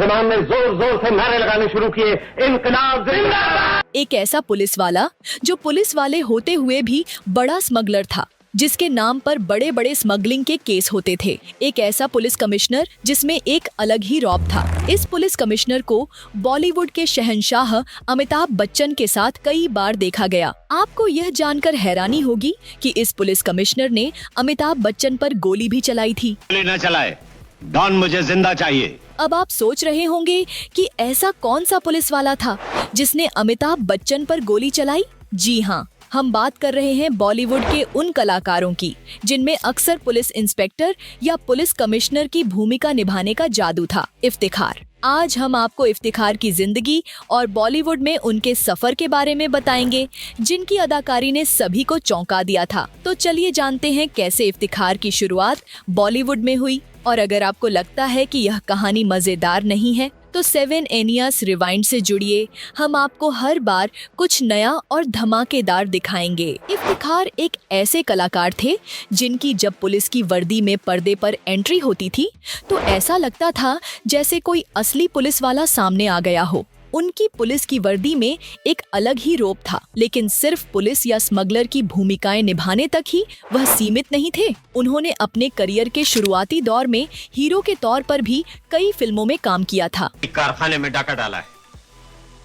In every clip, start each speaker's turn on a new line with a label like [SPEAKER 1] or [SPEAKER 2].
[SPEAKER 1] मुसलमान ने जोर जोर से नारे लगाने शुरू किए, इनकलाब जिंदाबाद।
[SPEAKER 2] एक ऐसा पुलिस वाला जो पुलिस वाले होते हुए भी बड़ा स्मगलर था, जिसके नाम पर बड़े बड़े स्मगलिंग के केस होते थे। एक ऐसा पुलिस कमिश्नर जिसमें एक अलग ही रौब था। इस पुलिस कमिश्नर को बॉलीवुड के शहंशाह अमिताभ बच्चन के साथ कई बार देखा गया। आपको यह जानकर हैरानी होगी कि इस पुलिस कमिश्नर ने अमिताभ बच्चन पर गोली भी चलाई थी।
[SPEAKER 1] गोली न चलाए, डॉन मुझे जिंदा चाहिए।
[SPEAKER 2] अब आप सोच रहे होंगे कि ऐसा कौन सा पुलिस वाला था जिसने अमिताभ बच्चन पर गोली चलाई? जी हाँ, हम बात कर रहे हैं बॉलीवुड के उन कलाकारों की जिनमें अक्सर पुलिस इंस्पेक्टर या पुलिस कमिश्नर की भूमिका निभाने का जादू था। इफ्तिखार। आज हम आपको इफ्तिखार की जिंदगी और बॉलीवुड में उनके सफर के बारे में बताएंगे, जिनकी अदाकारी ने सभी को चौंका दिया था। तो चलिए जानते हैं कैसे इफ्तिखार की शुरुआत बॉलीवुड में हुई। और अगर आपको लगता है कि यह कहानी मजेदार नहीं है तो 7 एनियास रिवाइंड से जुड़िए। हम आपको हर बार कुछ नया और धमाकेदार दिखाएंगे। इफ्तिखार एक ऐसे कलाकार थे जिनकी जब पुलिस की वर्दी में पर्दे पर एंट्री होती थी तो ऐसा लगता था जैसे कोई असली पुलिस वाला सामने आ गया हो। उनकी पुलिस की वर्दी में एक अलग ही रौब था, लेकिन सिर्फ पुलिस या स्मगलर की भूमिकाएं निभाने तक ही वह सीमित नहीं थे। उन्होंने अपने करियर के शुरुआती दौर में हीरो के तौर पर भी कई फिल्मों में काम किया था।
[SPEAKER 1] कारखाने में डाका डाला है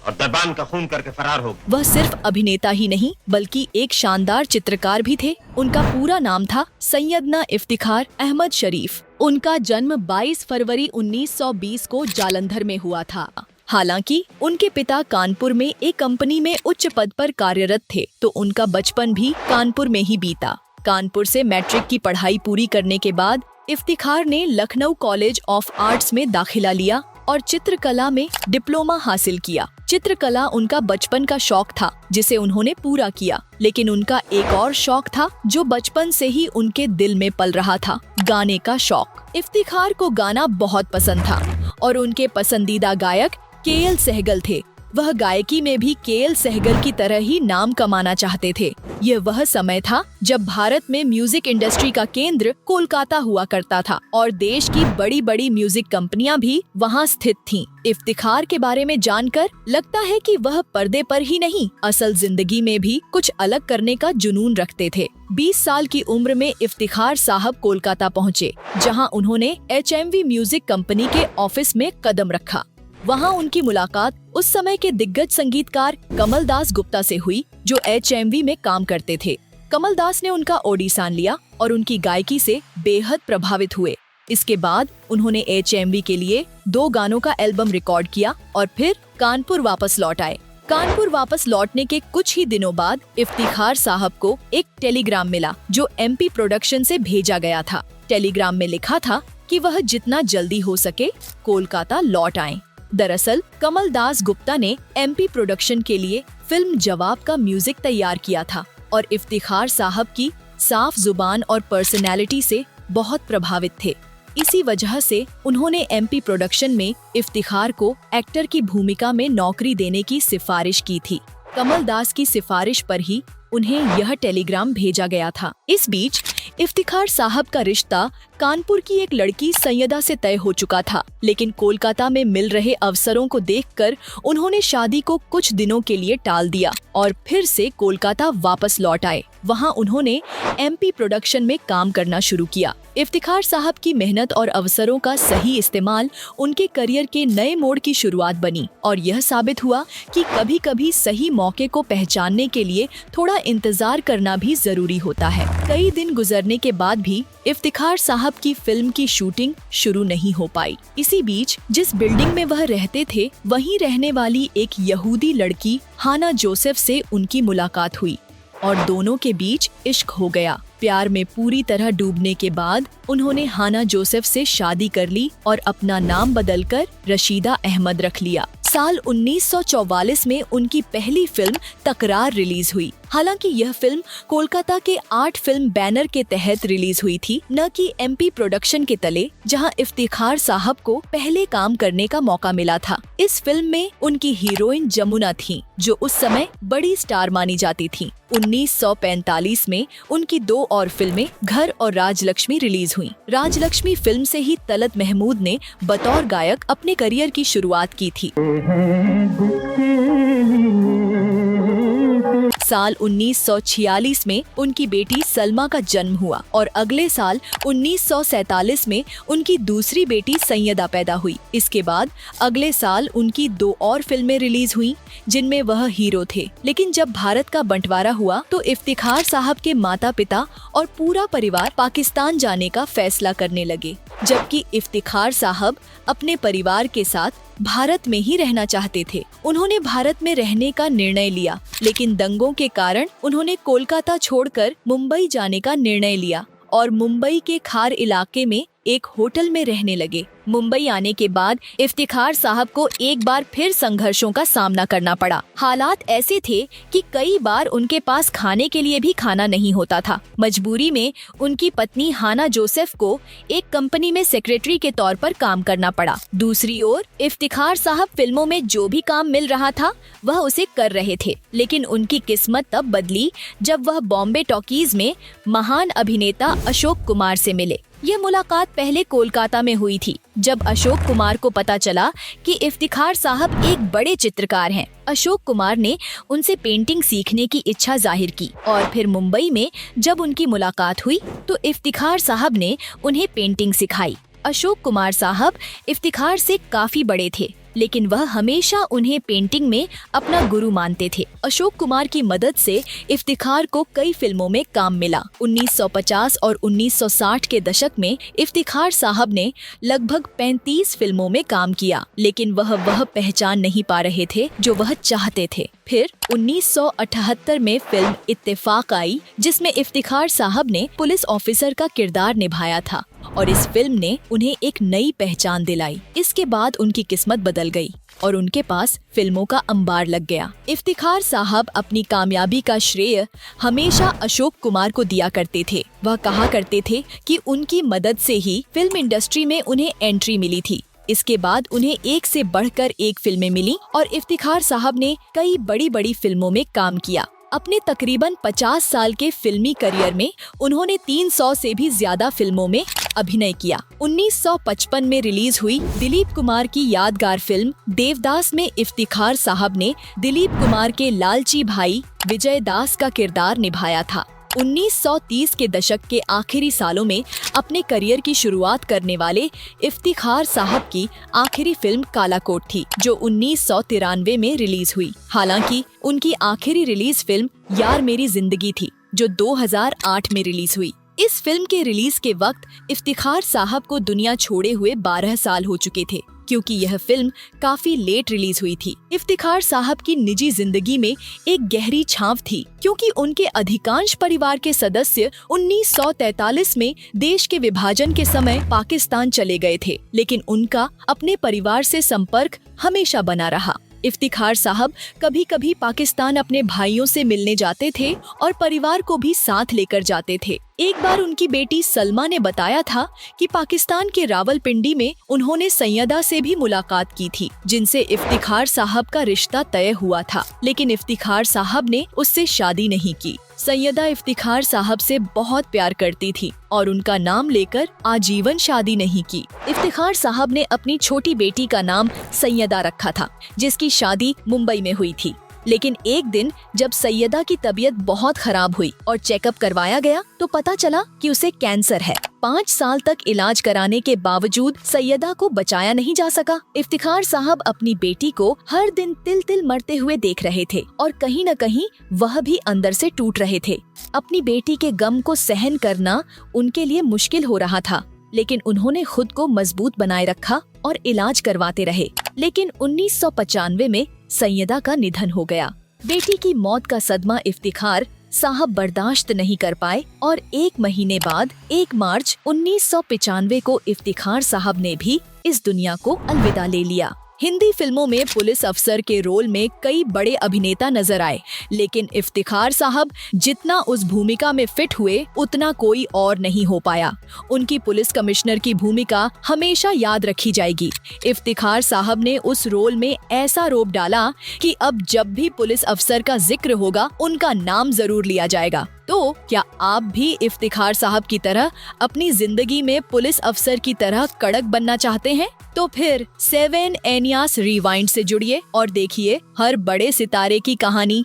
[SPEAKER 1] और दरबान का खून करके फरार हो गया।
[SPEAKER 2] वह सिर्फ अभिनेता ही नहीं बल्कि एक शानदार चित्रकार भी थे। उनका पूरा नाम था सैयदना इफ्तिखार अहमद शरीफ। उनका जन्म 22 फरवरी 1920 को जालंधर में हुआ था। हालांकि उनके पिता कानपुर में एक कंपनी में उच्च पद पर कार्यरत थे, तो उनका बचपन भी कानपुर में ही बीता। कानपुर से मैट्रिक की पढ़ाई पूरी करने के बाद इफ्तिखार ने लखनऊ कॉलेज ऑफ आर्ट्स में दाखिला लिया और चित्रकला में डिप्लोमा हासिल किया। चित्रकला उनका बचपन का शौक था जिसे उन्होंने पूरा किया, लेकिन उनका एक और शौक था जो बचपन से ही उनके दिल में पल रहा था, गाने का शौक। इफ्तिखार को गाना बहुत पसंद था और उनके पसंदीदा गायक केएल सहगल थे। वह गायकी में भी केएल सहगल की तरह ही नाम कमाना चाहते थे। यह वह समय था जब भारत में म्यूजिक इंडस्ट्री का केंद्र कोलकाता हुआ करता था और देश की बड़ी बड़ी म्यूजिक कंपनियां भी वहां स्थित थीं। इफ्तिखार के बारे में जानकर लगता है कि वह पर्दे पर ही नहीं, असल जिंदगी में भी कुछ अलग करने का जुनून रखते थे। 20 साल की उम्र में इफ्तिखार साहब कोलकाता पहुँचे, जहाँ उन्होंने HMV म्यूजिक कंपनी के ऑफिस में कदम रखा। वहाँ उनकी मुलाकात उस समय के दिग्गज संगीतकार कमल दास गुप्ता से हुई, जो HMV में काम करते थे। कमल दास ने उनका ऑडिशन लिया और उनकी गायकी से बेहद प्रभावित हुए। इसके बाद उन्होंने HMV के लिए 2 गानों का एल्बम रिकॉर्ड किया और फिर कानपुर वापस लौट आए। कानपुर वापस लौटने के कुछ ही दिनों बाद इफ्तिखार साहब को एक टेलीग्राम मिला जो MP प्रोडक्शन से भेजा गया था। टेलीग्राम में लिखा था कि वह जितना जल्दी हो सके कोलकाता लौट आएं। दरअसल कमल दास गुप्ता ने MP प्रोडक्शन के लिए फिल्म जवाब का म्यूजिक तैयार किया था और इफ्तिखार साहब की साफ जुबान और पर्सनैलिटी से बहुत प्रभावित थे। इसी वजह से उन्होंने MP प्रोडक्शन में इफ्तिखार को एक्टर की भूमिका में नौकरी देने की सिफारिश की थी। कमल दास की सिफारिश पर ही उन्हें यह टेलीग्राम भेजा गया था। इस बीच इफ्तिखार साहब का रिश्ता कानपुर की एक लड़की सैयदा से तय हो चुका था, लेकिन कोलकाता में मिल रहे अवसरों को देखकर उन्होंने शादी को कुछ दिनों के लिए टाल दिया और फिर से कोलकाता वापस लौट आए। वहां उन्होंने MP प्रोडक्शन में काम करना शुरू किया। इफ्तिखार साहब की मेहनत और अवसरों का सही इस्तेमाल उनके करियर के नए मोड़ की शुरुआत बनी और यह साबित हुआ कि कभी-कभी सही मौके को पहचानने के लिए थोड़ा इंतजार करना भी जरूरी होता है। कई दिन गुजरने के बाद भी इफ्तिखार साहब की फिल्म की शूटिंग शुरू नहीं हो पाई। इसी बीच जिस बिल्डिंग में वह रहते थे वहीं रहने वाली एक यहूदी लड़की हाना जोसेफ से उनकी मुलाकात हुई और दोनों के बीच इश्क हो गया। प्यार में पूरी तरह डूबने के बाद उन्होंने हाना जोसेफ से शादी कर ली और अपना नाम बदलकर रशीदा अहमद रख लिया। साल 1944 में उनकी पहली फिल्म तकरार रिलीज हुई। हालांकि यह फिल्म कोलकाता के 8 फिल्म बैनर के तहत रिलीज हुई थी, न कि एमपी प्रोडक्शन के तले, जहां इफ्तिखार साहब को पहले काम करने का मौका मिला था। इस फिल्म में उनकी हीरोइन जमुना थी, जो उस समय बड़ी स्टार मानी जाती थी। 1945 में उनकी 2 और फिल्में घर और राजलक्ष्मी रिलीज हुईं। राजलक्ष्मी फिल्म से ही तलत महमूद ने बतौर गायक अपने करियर की शुरुआत की थी। साल 1946 में उनकी बेटी सलमा का जन्म हुआ और अगले साल 1947 में उनकी दूसरी बेटी सैयदा पैदा हुई। इसके बाद अगले साल उनकी 2 और फिल्में रिलीज हुईं, जिनमें वह हीरो थे। लेकिन जब भारत का बंटवारा हुआ तो इफ्तिखार साहब के माता पिता और पूरा परिवार पाकिस्तान जाने का फैसला करने लगे, जबकि इफ्तिखार साहब अपने परिवार के साथ भारत में ही रहना चाहते थे। उन्होंने भारत में रहने का निर्णय लिया, लेकिन दंगों के कारण उन्होंने कोलकाता छोड़कर मुंबई जाने का निर्णय लिया और मुंबई के खार इलाके में एक होटल में रहने लगे। मुंबई आने के बाद इफ्तिखार साहब को एक बार फिर संघर्षों का सामना करना पड़ा। हालात ऐसे थे कि कई बार उनके पास खाने के लिए भी खाना नहीं होता था। मजबूरी में उनकी पत्नी हाना जोसेफ को एक कंपनी में सेक्रेटरी के तौर पर काम करना पड़ा। दूसरी ओर इफ्तिखार साहब फिल्मों में जो भी काम मिल रहा था वह उसे कर रहे थे, लेकिन उनकी किस्मत तब बदली जब वह बॉम्बे टॉकीज में महान अभिनेता अशोक कुमार से मिले। यह मुलाकात पहले कोलकाता में हुई थी, जब अशोक कुमार को पता चला कि इफ्तिखार साहब एक बड़े चित्रकार हैं। अशोक कुमार ने उनसे पेंटिंग सीखने की इच्छा जाहिर की और फिर मुंबई में जब उनकी मुलाकात हुई तो इफ्तिखार साहब ने उन्हें पेंटिंग सिखाई। अशोक कुमार साहब इफ्तिखार से काफी बड़े थे, लेकिन वह हमेशा उन्हें पेंटिंग में अपना गुरु मानते थे। अशोक कुमार की मदद से इफ्तिखार को कई फिल्मों में काम मिला। 1950 और 1960 के दशक में इफ्तिखार साहब ने लगभग 35 फिल्मों में काम किया, लेकिन वह पहचान नहीं पा रहे थे जो वह चाहते थे। फिर 1978 में फिल्म इत्तेफाक आई, जिसमें इफ्तिखार साहब ने पुलिस ऑफिसर का किरदार निभाया था और इस फिल्म ने उन्हें एक नई पहचान दिलाई। इसके बाद उनकी किस्मत बदल गई और उनके पास फिल्मों का अंबार लग गया। इफ्तिखार साहब अपनी कामयाबी का श्रेय हमेशा अशोक कुमार को दिया करते थे। वह कहा करते थे कि उनकी मदद से ही फिल्म इंडस्ट्री में उन्हें एंट्री मिली थी। इसके बाद उन्हें एक से बढ़कर एक फिल्में मिली और इफ्तिखार साहब ने कई बड़ी फिल्मों में काम किया। अपने तकरीबन 50 साल के फिल्मी करियर में उन्होंने 300 से भी ज्यादा फिल्मों में अभिनय किया। 1955 में रिलीज हुई दिलीप कुमार की यादगार फिल्म देवदास में इफ्तिखार साहब ने दिलीप कुमार के लालची भाई विजय दास का किरदार निभाया था। 1930 के दशक के आखिरी सालों में अपने करियर की शुरुआत करने वाले इफ्तिखार साहब की आखिरी फिल्म काला कोट थी, जो 1993 में रिलीज हुई। हालांकि उनकी आखिरी रिलीज फिल्म यार मेरी जिंदगी थी, जो 2008 में रिलीज हुई। इस फिल्म के रिलीज के वक्त इफ्तिखार साहब को दुनिया छोड़े हुए 12 साल हो चुके थे, क्योंकि यह फिल्म काफी लेट रिलीज हुई थी। इफ्तिखार साहब की निजी जिंदगी में एक गहरी छाप थी, क्योंकि उनके अधिकांश परिवार के सदस्य 1943 में देश के विभाजन के समय पाकिस्तान चले गए थे, लेकिन उनका अपने परिवार से संपर्क हमेशा बना रहा। इफ्तिखार साहब कभी कभी पाकिस्तान अपने भाइयों से मिलने जाते थे और परिवार को भी साथ लेकर जाते थे। एक बार उनकी बेटी सलमा ने बताया था कि पाकिस्तान के रावलपिंडी में उन्होंने सैयदा से भी मुलाकात की थी, जिनसे इफ्तिखार साहब का रिश्ता तय हुआ था, लेकिन इफ्तिखार साहब ने उससे शादी नहीं की। सैयदा इफ्तिखार साहब से बहुत प्यार करती थी और उनका नाम लेकर आजीवन शादी नहीं की। इफ्तिखार साहब ने अपनी छोटी बेटी का नाम सैयदा रखा था, जिसकी शादी मुंबई में हुई थी। लेकिन एक दिन जब सैयदा की तबीयत बहुत खराब हुई और चेकअप करवाया गया तो पता चला कि उसे कैंसर है। 5 साल तक इलाज कराने के बावजूद सैयदा को बचाया नहीं जा सका। इफ्तिखार साहब अपनी बेटी को हर दिन तिल तिल मरते हुए देख रहे थे और कहीं न कहीं वह भी अंदर से टूट रहे थे। अपनी बेटी के गम को सहन करना उनके लिए मुश्किल हो रहा था, लेकिन उन्होंने खुद को मजबूत बनाए रखा और इलाज करवाते रहे। लेकिन 1995 में सैयदा का निधन हो गया। बेटी की मौत का सदमा इफ्तिखार साहब बर्दाश्त नहीं कर पाए और 1 महीने बाद 1 मार्च 1995 को इफ्तिखार साहब ने भी इस दुनिया को अलविदा ले लिया। हिंदी फिल्मों में पुलिस अफसर के रोल में कई बड़े अभिनेता नजर आए, लेकिन इफ्तिखार साहब जितना उस भूमिका में फिट हुए उतना कोई और नहीं हो पाया। उनकी पुलिस कमिश्नर की भूमिका हमेशा याद रखी जाएगी। इफ्तिखार साहब ने उस रोल में ऐसा रोब डाला कि अब जब भी पुलिस अफसर का जिक्र होगा उनका नाम जरूर लिया जाएगा। तो क्या आप भी इफ्तिखार साहब की तरह अपनी जिंदगी में पुलिस अफसर की तरह कड़क बनना चाहते हैं? तो फिर 7 एनियास रिवाइंड से जुड़िए और देखिए हर बड़े सितारे की कहानी